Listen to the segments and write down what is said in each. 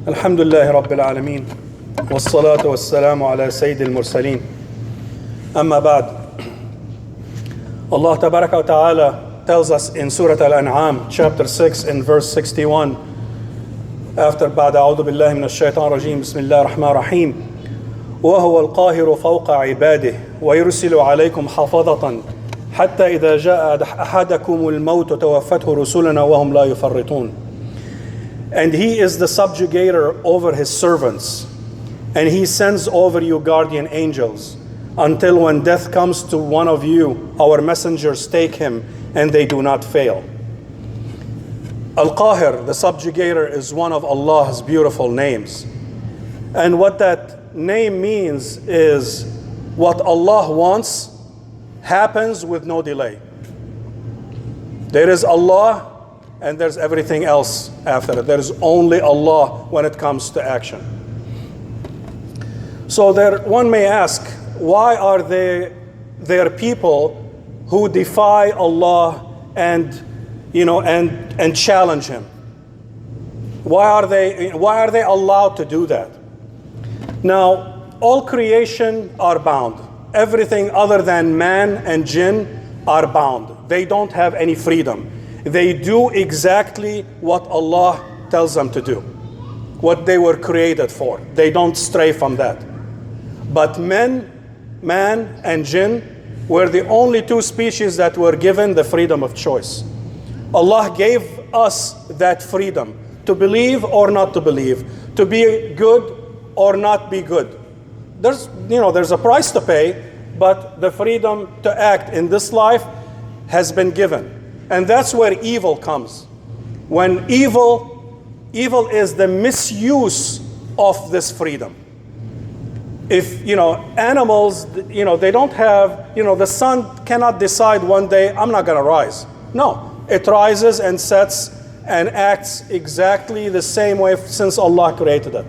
الحمد لله رب العالمين والصلاة والسلام على سيد المرسلين أما بعد. Allah Tabaraka wa Ta'ala tells us in Surah Al-An'am chapter 6 in verse 61 after بعد أعوذ بالله من الشيطان الرجيم بسم الله الرحمن الرحيم وهو القاهر فوق عباده ويرسل عليكم حفظة حتى إذا جاء أحدكم الموت توفته رسلنا وهم لا يفرطون. And he is the subjugator over his servants, and he sends over you guardian angels, until when death comes to one of you, our messengers take him, and they do not fail. Al-Qahir, the subjugator, is one of Allah's beautiful names. And what that name means is what Allah wants happens with no delay. There is Allah, and there's everything else after it. There is only Allah when it comes to action. So one may ask, why are there people who defy Allah and challenge Him? Why are they allowed to do that? Now, all creation are bound. Everything other than man and jinn are bound. They don't have any freedom. They do exactly what Allah tells them to do, what they were created for. They don't stray from that. But man and jinn were the only two species that were given the freedom of choice. Allah gave us that freedom to believe or not to believe, to be good or not be good. There's a price to pay, but the freedom to act in this life has been given. And that's where evil comes. When evil is the misuse of this freedom. If, animals, they don't have, the sun cannot decide one day, I'm not gonna rise. No, it rises and sets and acts exactly the same way since Allah created it.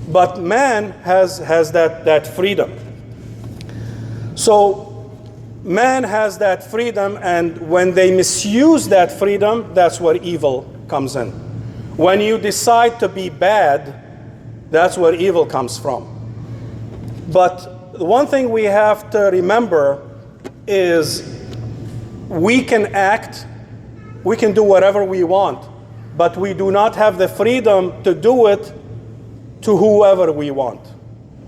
But man has that freedom. So, man has that freedom, and when they misuse that freedom, that's where evil comes in. When you decide to be bad, that's where evil comes from. But the one thing we have to remember is we can act, we can do whatever we want, but we do not have the freedom to do it to whoever we want.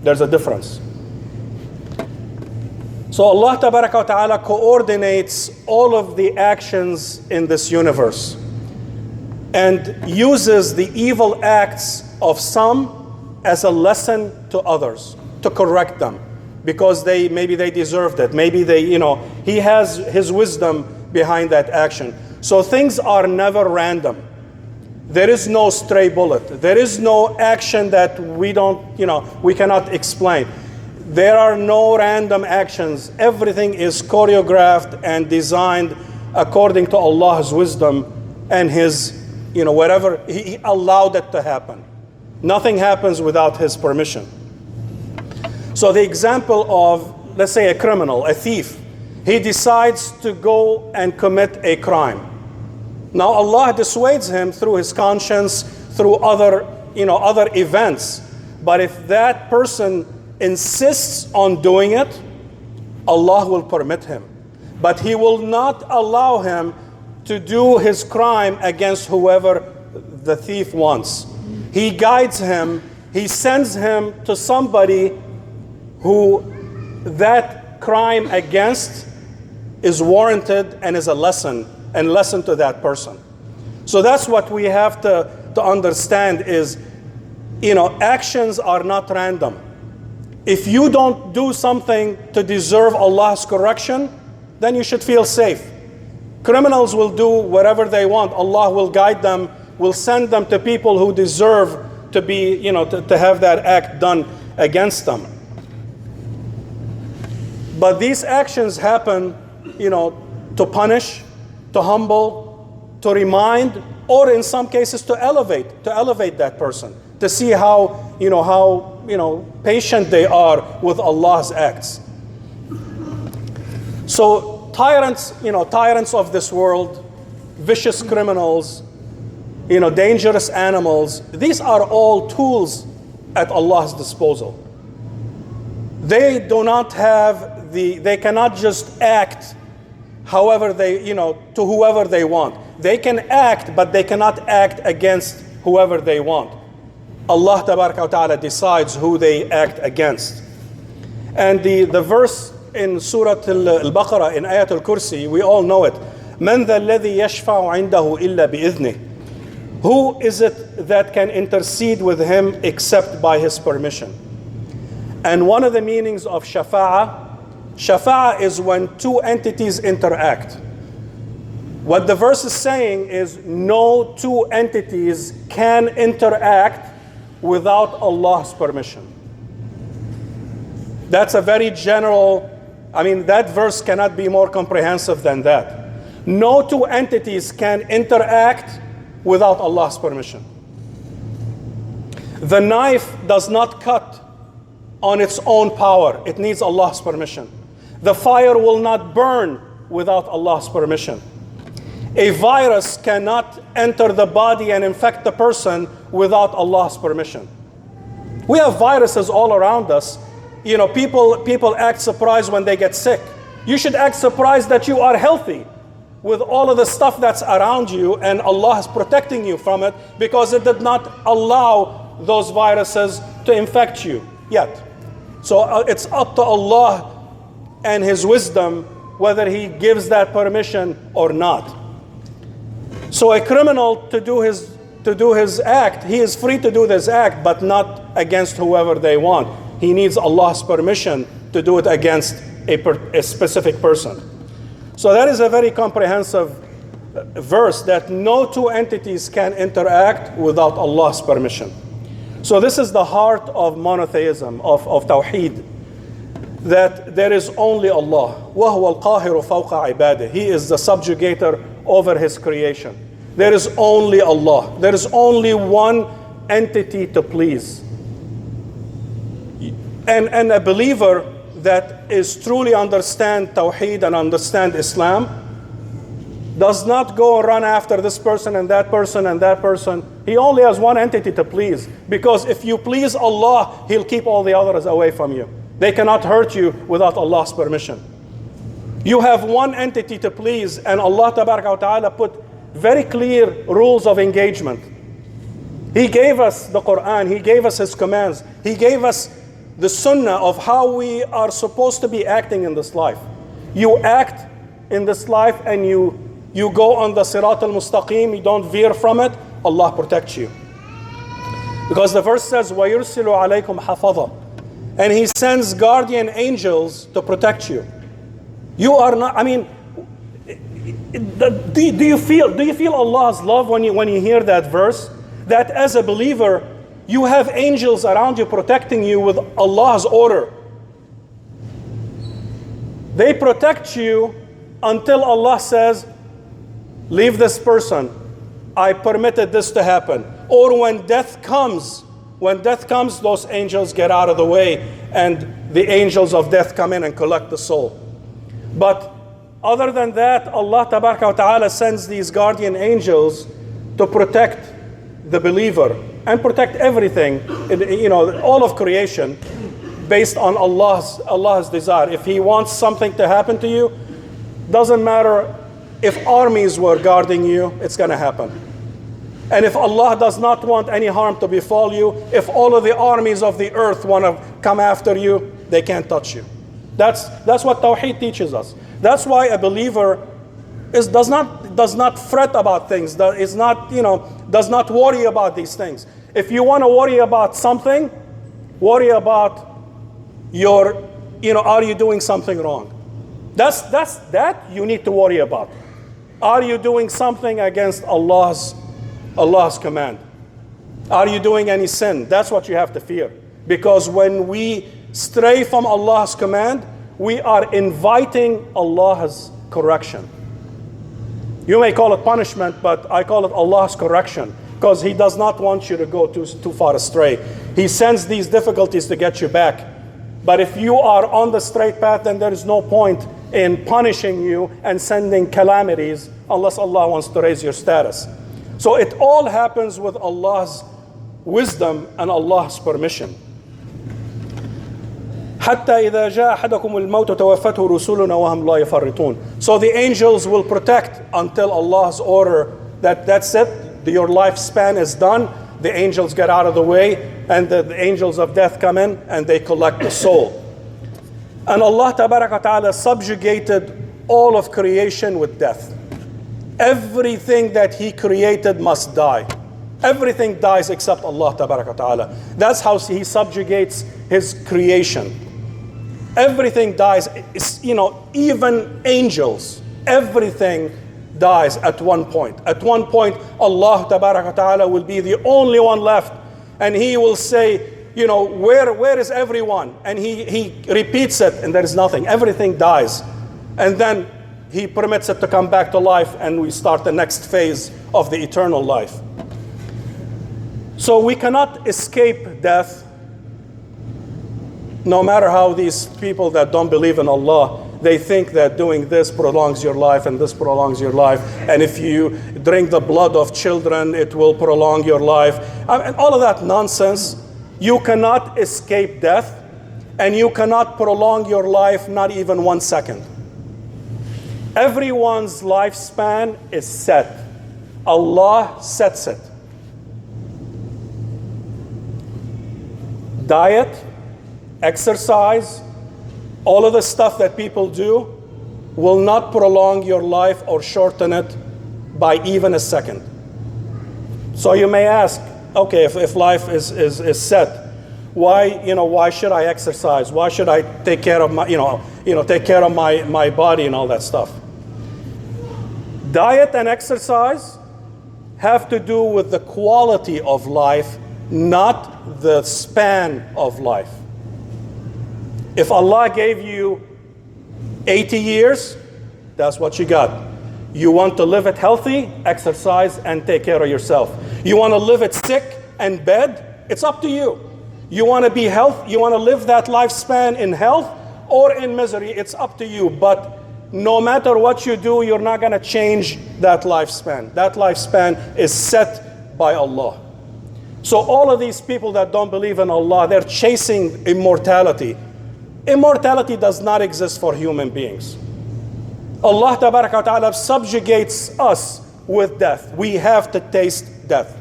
There's a difference. So Allah Tabaraka wa Ta'ala coordinates all of the actions in this universe and uses the evil acts of some as a lesson to others, to correct them, because maybe they deserved it. Maybe He has His wisdom behind that action. So things are never random. There is no stray bullet. There is no action that we cannot explain. There are no random actions. Everything is choreographed and designed according to Allah's wisdom and His, whatever He allowed it to happen. Nothing happens without His permission. So the example of, let's say, a criminal, a thief, he decides to go and commit a crime. Now Allah dissuades him through his conscience, through other events. But if that person insists on doing it, Allah will permit him. But He will not allow him to do his crime against whoever the thief wants. He guides him, He sends him to somebody who that crime against is warranted and is a lesson to that person. So that's what we have to understand is, actions are not random. If you don't do something to deserve Allah's correction, then you should feel safe. Criminals will do whatever they want. Allah will guide them, will send them to people who deserve to be, to have that act done against them. But these actions happen, to punish, to humble, to remind, or in some cases to elevate that person, to see how patient they are with Allah's acts. So tyrants of this world, vicious criminals, dangerous animals. These are all tools at Allah's disposal. They do not have they cannot just act however to whoever they want. They can act, but they cannot act against whoever they want. Allah Tabaraka wa Ta'ala decides who they act against. And the verse in Surah Al-Baqarah, in Ayat Al-Kursi, we all know it. مَنْ ذَا الَّذِي يَشْفَعُ عِنْدَهُ إِلَّا بِإِذْنِهِ. Who is it that can intercede with him except by his permission? And one of the meanings of shafa'ah is when two entities interact. What the verse is saying is no two entities can interact without Allah's permission. That's a very general, that verse cannot be more comprehensive than that. No two entities can interact without Allah's permission. The knife does not cut on its own power. It needs Allah's permission. The fire will not burn without Allah's permission. A virus cannot enter the body and infect the person without Allah's permission. We have viruses all around us. People act surprised when they get sick. You should act surprised that you are healthy with all of the stuff that's around you, and Allah is protecting you from it because it did not allow those viruses to infect you yet. So it's up to Allah and His wisdom whether He gives that permission or not. So a criminal to do his act, he is free to do this act, but not against whoever they want. He needs Allah's permission to do it against a specific person. So that is a very comprehensive verse, that no two entities can interact without Allah's permission. So this is the heart of monotheism, of Tawheed, that there is only Allah. وَهُوَ الْقَاهِرُ فَوْقَ عِبَادِهِ. He is the subjugator over His creation. There is only Allah. There is only one entity to please. And a believer that is truly understand Tawheed and understand Islam does not go and run after this person and that person and that person. He only has one entity to please. Because if you please Allah, He'll keep all the others away from you. They cannot hurt you without Allah's permission. You have one entity to please, and Allah Tabaraka wa Ta'ala put very clear rules of engagement. He gave us the Quran, He gave us His commands, He gave us the sunnah of how we are supposed to be acting in this life. You act in this life and you go on the Sirat al-Mustaqim, you don't veer from it, Allah protects you. Because the verse says, وَيُرْسِلُ عَلَيْكُمْ حَفَظًا. And He sends guardian angels to protect you. You are not, do you feel Allah's love when you hear that verse? That as a believer, you have angels around you protecting you with Allah's order. They protect you until Allah says, leave this person. I permitted this to happen. Or when death comes, those angels get out of the way and the angels of death come in and collect the soul. But other than that, Allah Tabaraka wa Ta'ala sends these guardian angels to protect the believer and protect everything, all of creation, based on Allah's desire. If He wants something to happen to you, doesn't matter if armies were guarding you, it's going to happen. And if Allah does not want any harm to befall you, if all of the armies of the earth want to come after you, they can't touch you. That's what Tawheed teaches us. That's why a believer does not fret about things. Does not worry about these things. If you want to worry about something, worry about are you doing something wrong? That you need to worry about. Are you doing something against Allah's command? Are you doing any sin? That's what you have to fear. Because when we stray from Allah's command, we are inviting Allah's correction. You may call it punishment, but I call it Allah's correction, because He does not want you to go too far astray. He sends these difficulties to get you back. But if you are on the straight path, then there is no point in punishing you and sending calamities unless Allah wants to raise your status. So it all happens with Allah's wisdom and Allah's permission. حتى إذا جاء أحدكم الموت توفته رسلنا وهم لا يفرطون. So the angels will protect until Allah's order that that's it, your lifespan is done. The angels get out of the way, and the angels of death come in and they collect the soul. And Allah Ta'ala subjugated all of creation with death. Everything that He created must die. Everything dies except Allah Ta'ala. That's how He subjugates His creation. Everything dies, even angels, everything dies at one point. At one point, Allah Ta'ala will be the only one left, and He will say, where is everyone? And he repeats it, and there is nothing. Everything dies. And then He permits it to come back to life, and we start the next phase of the eternal life. So we cannot escape death, no matter how these people that don't believe in Allah, they think that doing this prolongs your life and this prolongs your life. And if you drink the blood of children, it will prolong your life. And all of that nonsense. You cannot escape death, and you cannot prolong your life, not even 1 second. Everyone's lifespan is set. Allah sets it. Diet, exercise, all of the stuff that people do will not prolong your life or shorten it by even a second. So you may ask, okay, if life is set, why should I exercise? Why should I take care of my body and all that stuff? Diet and exercise have to do with the quality of life, not the span of life. If Allah gave you 80 years, that's what you got. You want to live it healthy, exercise and take care of yourself. You want to live it sick and bed, it's up to you. You want to be healthy, you want to live that lifespan in health or in misery, it's up to you. But no matter what you do, you're not going to change that lifespan. That lifespan is set by Allah. So all of these people that don't believe in Allah, they're chasing immortality. Immortality does not exist for human beings. Allah Ta'ala subjugates us with death. We have to taste death.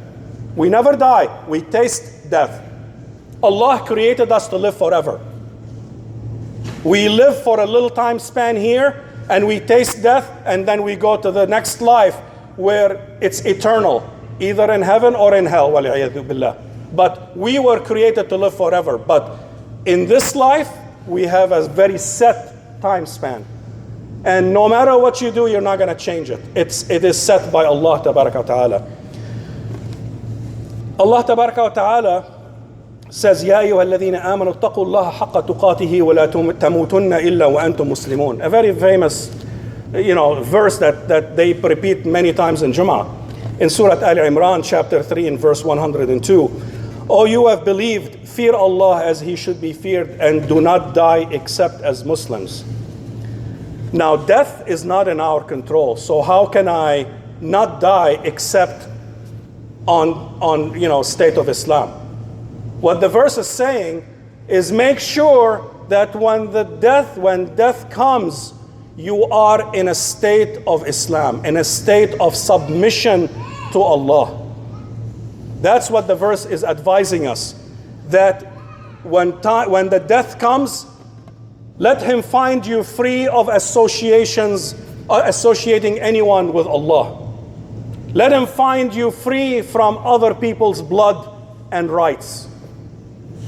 We never die, we taste death. Allah created us to live forever. We live for a little time span here, and we taste death, and then we go to the next life where it's eternal, either in heaven or in hell. But we were created to live forever. But in this life, we have a very set time span. And no matter what you do, you're not going to change it. It is set by Allah Ta'ala. Allah Ta'ala says, يَا أَيُّهَا الَّذِينَ آمَنُوا اتَّقُوا اللَّهَ حَقَّ تُقَاتِهِ وَلَا تَمُوتُنَّ إِلَّا وَأَنْتُمْ مُسْلِمُونَ. A very famous verse that they repeat many times in Jum'ah. In Surah Al-Imran, chapter 3, in verse 102. O you have believed, fear Allah as He should be feared, and do not die except as Muslims. Now, death is not in our control, so how can I not die except on state of Islam? What the verse is saying is make sure that when death comes, you are in a state of Islam, in a state of submission to Allah. That's what the verse is advising us, that when the death comes, let him find you free of associating anyone with Allah. Let him find you free from other people's blood and rights.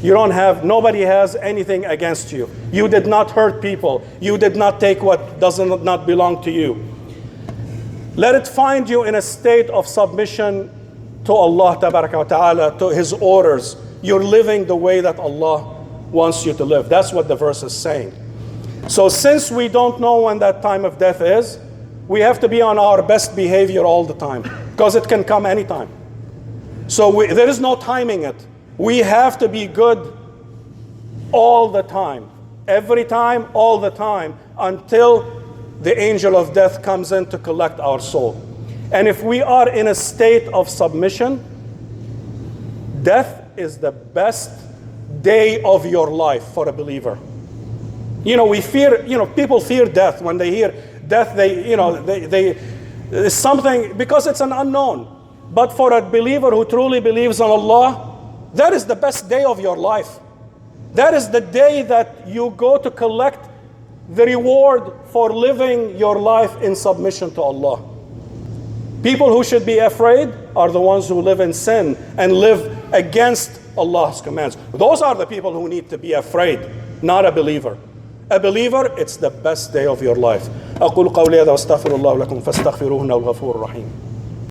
Nobody has anything against you. You did not hurt people. You did not take what does not belong to you. Let it find you in a state of submission to Allah Ta'ala, to His orders. You're living the way that Allah wants you to live. That's what the verse is saying. So since we don't know when that time of death is, we have to be on our best behavior all the time, because it can come anytime. So there is no timing it. We have to be good all the time, every time, all the time, until the angel of death comes in to collect our soul. And if we are in a state of submission, death is the best day of your life for a believer. We fear, people fear death. When they hear death, it's something, because it's an unknown. But for a believer who truly believes in Allah, that is the best day of your life. That is the day that you go to collect the reward for living your life in submission to Allah. People who should be afraid are the ones who live in sin and live against Allah's commands. Those are the people who need to be afraid, not a believer. A believer, it's the best day of your life. أقول قولي هذا واستغفر الله لكم فاستغفروه إنه الغفور الرحيم.